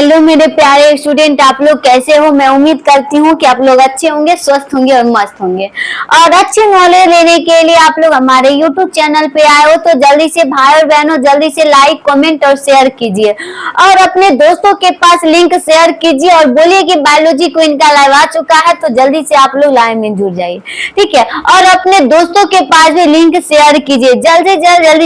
Hello मेरे प्यारे student, आप लोग कैसे हो। मैं उम्मीद करती हूँ कि आप लोग अच्छे होंगे, स्वस्थ होंगे और मस्त होंगे। और अच्छे नॉलेज लेने के लिए आप लोग हमारे यूट्यूब चैनल पे आए हो तो जल्दी से भाई और बहनों जल्दी से लाइक कमेंट और शेयर कीजिए और अपने दोस्तों के पास लिंक शेयर कीजिए और बोलिए कि बायोलॉजी को इनका लाइव आ चुका है, तो जल्दी से आप लोग लाइव में जुड़ जाइए, ठीक है। और अपने दोस्तों के पास भी लिंक शेयर कीजिए, जल्दी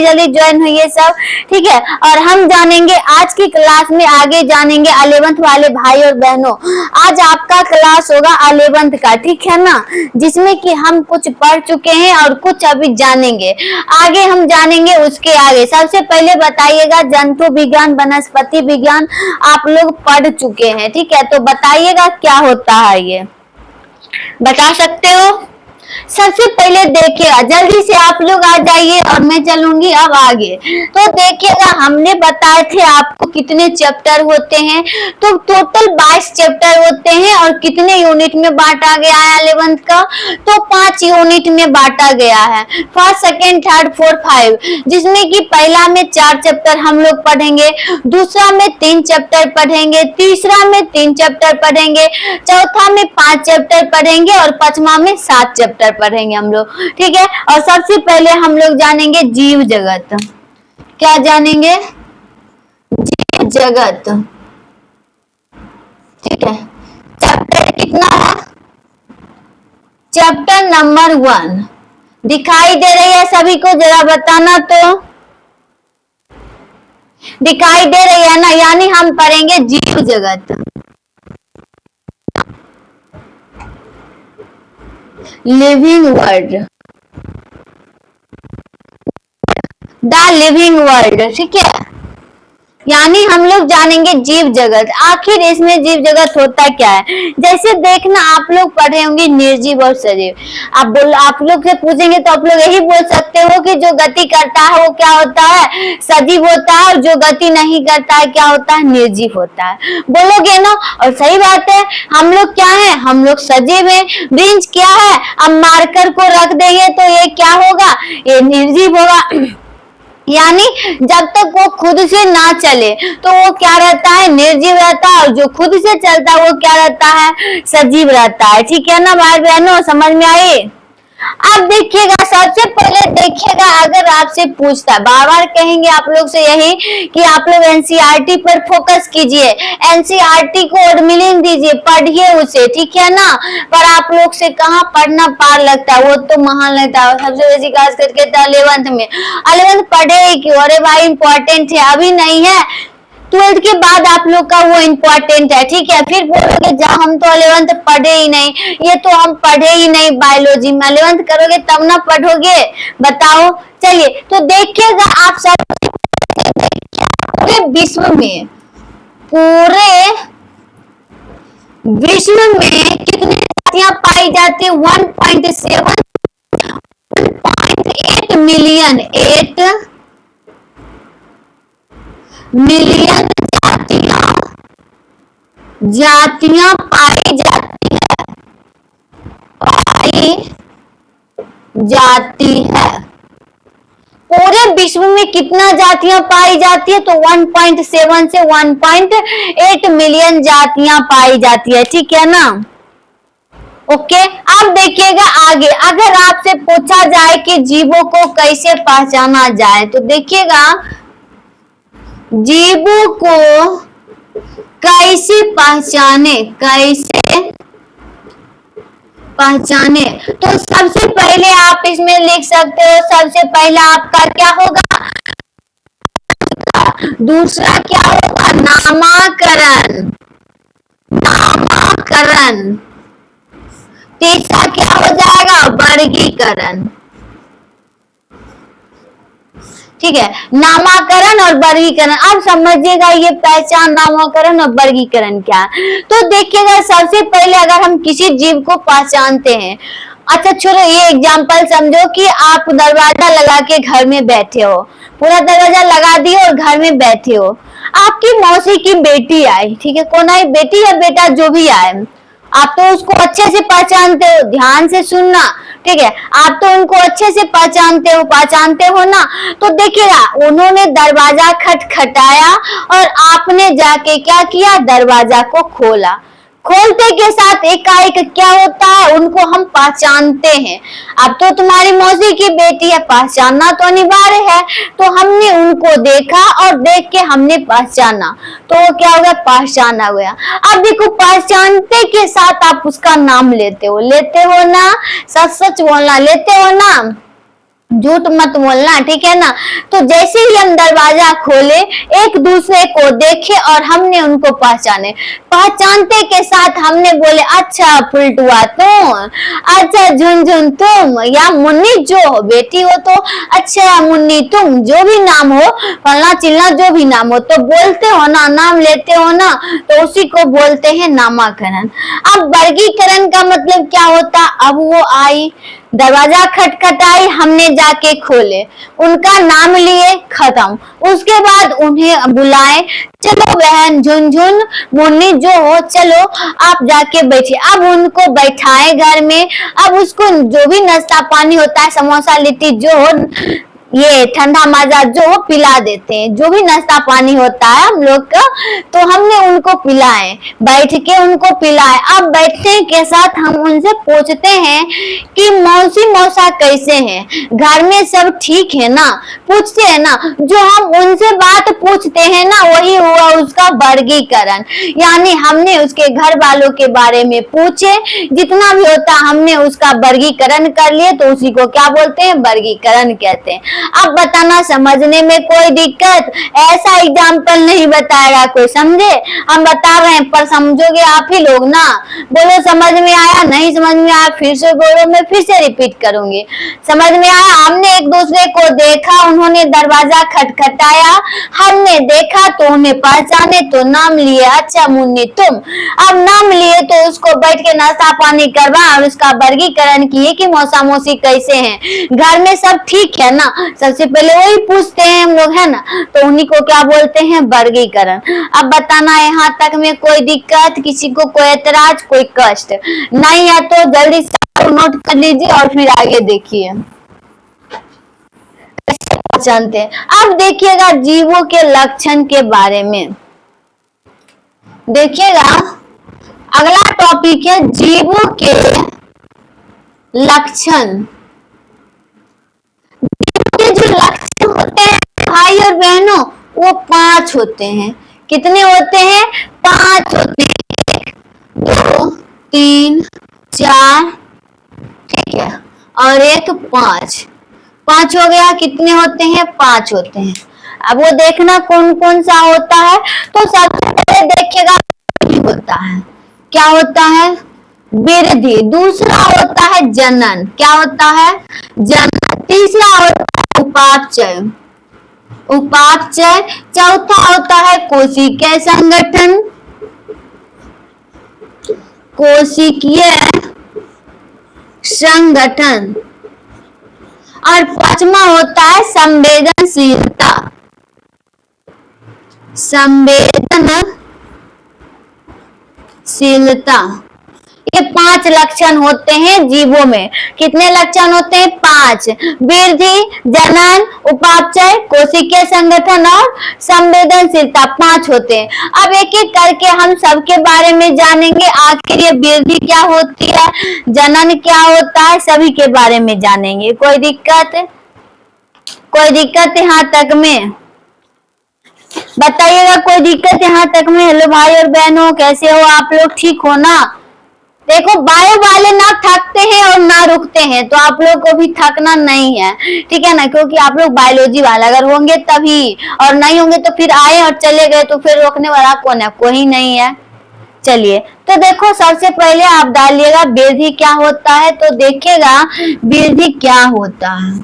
जल्दी ज्वाइन होइए सब, ठीक है। और हम जानेंगे आज की क्लास में, आगे जानेंगे 11th वाले भाई और बहनों। आज आपका क्लास होगा 11th का, ठीक है ना, जिसमें कि हम कुछ पढ़ चुके हैं और कुछ अभी जानेंगे। आगे हम जानेंगे उसके आगे। सबसे पहले बताइएगा जंतु विज्ञान वनस्पति विज्ञान आप लोग पढ़ चुके हैं, ठीक है, तो बताइएगा क्या होता है, ये बता सकते हो। सबसे पहले देखिएगा, जल्दी से आप लोग आ जाइए और मैं चलूंगी अब आगे। तो देखिएगा हमने बताए थे आपको कितने चैप्टर होते हैं, तो टोटल 22 चैप्टर होते हैं और कितने यूनिट में बांटा गया है 11th का, तो 5 यूनिट में बांटा गया है, फर्स्ट सेकेंड थर्ड फोर्थ 5, जिसमें कि पहला में 4 चैप्टर हम लोग पढ़ेंगे, दूसरा में 3 चैप्टर पढ़ेंगे, तीसरा में 3 चैप्टर पढ़ेंगे, चौथा में 5 चैप्टर पढ़ेंगे और पांचवा में 7 चैप्टर पढ़ेंगे हम लोग, ठीक है। और सबसे पहले हम लोग जानेंगे जीव जगत। क्या जानेंगे? जीव जगत, ठीक है। चैप्टर कितना है? चैप्टर नंबर 1 दिखाई दे रही है सभी को, जरा बताना तो। दिखाई दे रही है ना, यानी हम पढ़ेंगे जीव जगत। Living world, the living world, ठीक है, यानी हम लोग जानेंगे जीव जगत। आखिर इसमें जीव जगत होता क्या है? जैसे देखना, आप लोग पढ़े होंगे निर्जीव और सजीव। आप लोग से पूछेंगे तो आप लोग यही बोल सकते हो कि जो गति करता है वो क्या होता है? सजीव होता है, और जो गति नहीं करता है क्या होता है? निर्जीव होता है, बोलोगे ना। और सही बात है, हम लोग क्या है? हम लोग सजीव है। ब्रिंज क्या है? अब मार्कर को रख देंगे तो ये क्या होगा? ये निर्जीव होगा, यानी जब तक वो खुद से ना चले तो वो क्या रहता है? निर्जीव रहता है, और जो खुद से चलता है वो क्या रहता है? सजीव रहता है, ठीक है ना भाई बहनों, समझ में आई। अब देखिएगा, सबसे पहले देखिएगा, अगर आपसे पूछता है, बार बार कहेंगे आप लोग से यही कि आप लोग एनसीईआरटी पर फोकस कीजिए, एनसीईआरटी को और मीनिंग दीजिए, पढ़िए उसे, ठीक है ना। पर आप लोग से कहाँ पढ़ना पार लगता है, वो तो महान लगता है। सबसे बेसी खास करके 11th में, 11th पढ़े ही क्यों? अरे भाई इंपॉर्टेंट है, अभी नहीं है, 12th के बाद आप लोग का वो इम्पोर्टेंट है, ठीक है। फिर बोलोगे जा हम तो 11th पढ़े ही नहीं, ये तो हम पढ़े ही नहीं बायोलॉजी में। 11th करोगे तब ना पढ़ोगे, बताओ। चलिए तो देखिएगा, आप सब पूरे विश्व में कितनी जातियां पाई जाती है? 1.7 1.8 मिलियन, 8 मिलियन जातियां पाई जाती है। पूरे विश्व में कितना जातियां पाई जाती है? तो 1.7 से 1.8 मिलियन जातियां पाई जाती है, ठीक है ना। ओके, अब देखिएगा आगे, अगर आपसे पूछा जाए कि जीवों को कैसे पहचाना जाए, तो देखिएगा जीवों को कैसे पहचाने, तो सबसे पहले आप इसमें लिख सकते हो, सबसे पहला आपका क्या होगा? दूसरा क्या होगा? नामकरण। तीसरा क्या हो जाएगा? वर्गीकरण, ठीक है। नामकरण और वर्गीकरण, अब समझिएगा ये पहचान, नामकरण और वर्गीकरण क्या है। तो देखिएगा, सबसे पहले अगर हम किसी जीव को पहचानते हैं, अच्छा छोड़ो, ये एग्जांपल समझो कि आप दरवाजा लगा के घर में बैठे हो, पूरा दरवाजा लगा दिए और घर में बैठे हो, आपकी मौसी की बेटी आई, ठीक है, कौन आई? बेटी या बेटा, जो भी आए, आप तो उसको अच्छे से पहचानते हो, ध्यान से सुनना, ठीक है। आप तो उनको अच्छे से पहचानते हो ना। तो देखिएगा, उन्होंने दरवाजा खटखटाया और आपने जाके क्या किया, दरवाजा को खोला। खोलते के साथ एकाएक क्या होता है, उनको हम पहचानते हैं। अब तो तुम्हारी मौसी की बेटी है, पहचानना तो अनिवार्य है। तो हमने उनको देखा और देख के हमने पहचाना, तो वो क्या हो गया, पहचाना गया। अब देखो, पहचानते के साथ आप उसका नाम लेते हो ना, सच सच बोलना, लेते हो ना, झूठ मत बोलना, ठीक है ना। तो जैसे ही हम दरवाजा खोले, एक दूसरे को देखे और हमने उनको पहचाने। पहचानते के साथ हमने बोले, अच्छा फुलटुआ तुम, अच्छा झुनझुन तुम, या मुन्नी जो बेटी हो तो अच्छा मुन्नी तुम, जो भी नाम हो, फलना चिल्ला जो भी नाम हो, तो बोलते हो ना, नाम लेते हो ना, तो उसी को बोलते हैं नामाकरण। अब वर्गीकरण का मतलब क्या होता, अब वो आई, दरवाजा खटखटाई, हमने जाके खोले, उनका नाम लिए, खत्म। उसके बाद उन्हें बुलाए, चलो बहन झुनझुन मुन्नी जो हो, चलो आप जाके बैठिए। अब उनको बैठाए घर में, अब उसको जो भी नाश्ता पानी होता है, समोसा लिट्टी जो हो, ये ठंडा माजा जो पिला देते हैं, जो भी नाश्ता पानी होता है हम लोग का, तो हमने उनको पिलाए, बैठ के उनको पिलाए। अब बैठने के साथ हम उनसे पूछते हैं कि मौसी मौसा कैसे हैं, घर में सब ठीक है ना, पूछते हैं ना। जो हम उनसे बात पूछते हैं ना, वही हुआ उसका वर्गीकरण। यानी हमने उसके घर वालों के बारे में पूछे, जितना भी होता हमने उसका वर्गीकरण कर लिए, तो उसी को क्या बोलते हैं, वर्गीकरण कहते हैं। अब बताना समझने में कोई दिक्कत, ऐसा एग्जाम्पल नहीं बताएगा कोई, समझे, हम बता रहे हैं पर समझोगे आप ही लोग ना। बोलो समझ में आया, नहीं समझ में आया फिर से बोलो, मैं फिर से रिपीट करूंगी। समझ में आया, हमने एक दूसरे को देखा, उन्होंने दरवाजा खटखटाया, हमने देखा तो उन्हें पहचाने, तो नाम लिए, अच्छा मुन्नी तुम। अब नाम लिए तो उसको बैठ के नाश्ता पानी करवा और उसका वर्गीकरण किए कि मौसा मौसी कैसे हैं, घर में सब ठीक है ना, सबसे पहले वही पूछते हैं हम लोग, है ना। तो उन्हीं को क्या बोलते हैं, वर्गीकरण। अब बताना यहाँ तक में कोई दिक्कत, किसी को कोई एतराज, कोई कष्ट नहीं है तो जल्दी से नोट कर लीजिए और फिर आगे देखिए, जानते हैं। अब देखिएगा जीवों के लक्षण के बारे में, देखिएगा अगला टॉपिक है जीवों के लक्षण। के जो लक्षण होते हैं भाई और बहनों, वो 5 होते हैं। कितने होते हैं, 5 होते हैं, 1 2 3 4, ठीक है, और एक 5, 5 हो गया। कितने होते हैं, 5 होते हैं। अब वो देखना कौन कौन सा होता है। तो सबसे पहले देखिएगा होता है, क्या होता है, वृद्धि। दूसरा होता है जनन, क्या होता है, जनन। तीसरा होता है उपापचय, उपापचय। चौथा होता है कोशिकीय संगठन, कोशिकीय संगठन। और 5वां होता है संवेदनशीलता, संवेदनशीलता। ये 5 लक्षण होते हैं जीवों में। कितने लक्षण होते हैं, 5। वृद्धि, जनन, उपापचय, कोशिकीय संगठन और संवेदनशीलता, 5 होते हैं। अब एक एक करके हम सबके बारे में जानेंगे। आखिर ये वृद्धि क्या होती है, जनन क्या होता है, सभी के बारे में जानेंगे। कोई दिक्कत, कोई दिक्कत यहाँ तक में बताइएगा, कोई दिक्कत यहाँ तक में। हेलो भाई और बहनों, कैसे हो आप लोग, ठीक हो ना। देखो बायो वाले ना थकते हैं और ना रुकते हैं, तो आप लोग को भी थकना नहीं है, ठीक है ना, क्योंकि आप लोग बायोलॉजी वाला अगर होंगे तभी, और नहीं होंगे तो फिर आए और चले गए, तो फिर रोकने वाला कौन है, कोई नहीं है। चलिए, तो देखो सबसे पहले आप डालिएगा वृद्धि क्या होता है। तो देखिएगा वृद्धि क्या होता है।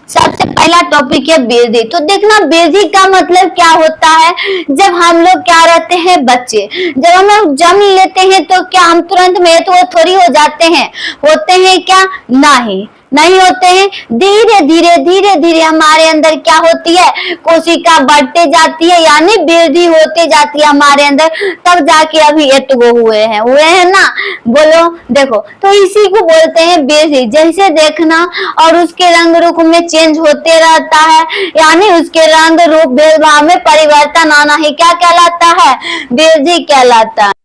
सबसे पहला टॉपिक है वृद्धि। तो देखना वृद्धि का मतलब क्या होता है। जब हम लोग क्या रहते हैं, बच्चे, जब हम लोग जन्म लेते हैं तो क्या हम तुरंत में तो वो थोड़ी हो जाते हैं, होते हैं क्या, नहीं, नहीं होते हैं। धीरे धीरे हमारे अंदर क्या होती है, कोशिका बढ़ते जाती है, यानी वृद्धि होते जाती है हमारे अंदर, तब जाके अभी एतगो हुए हैं ना। बोलो देखो, तो इसी को बोलते हैं वृद्धि। जैसे देखना और उसके रंग रूप में चेंज होते रहता है, यानी उसके रंग रूप भेदभाव में परिवर्तन आना ही क्या कहलाता है, वृद्धि कहलाता है।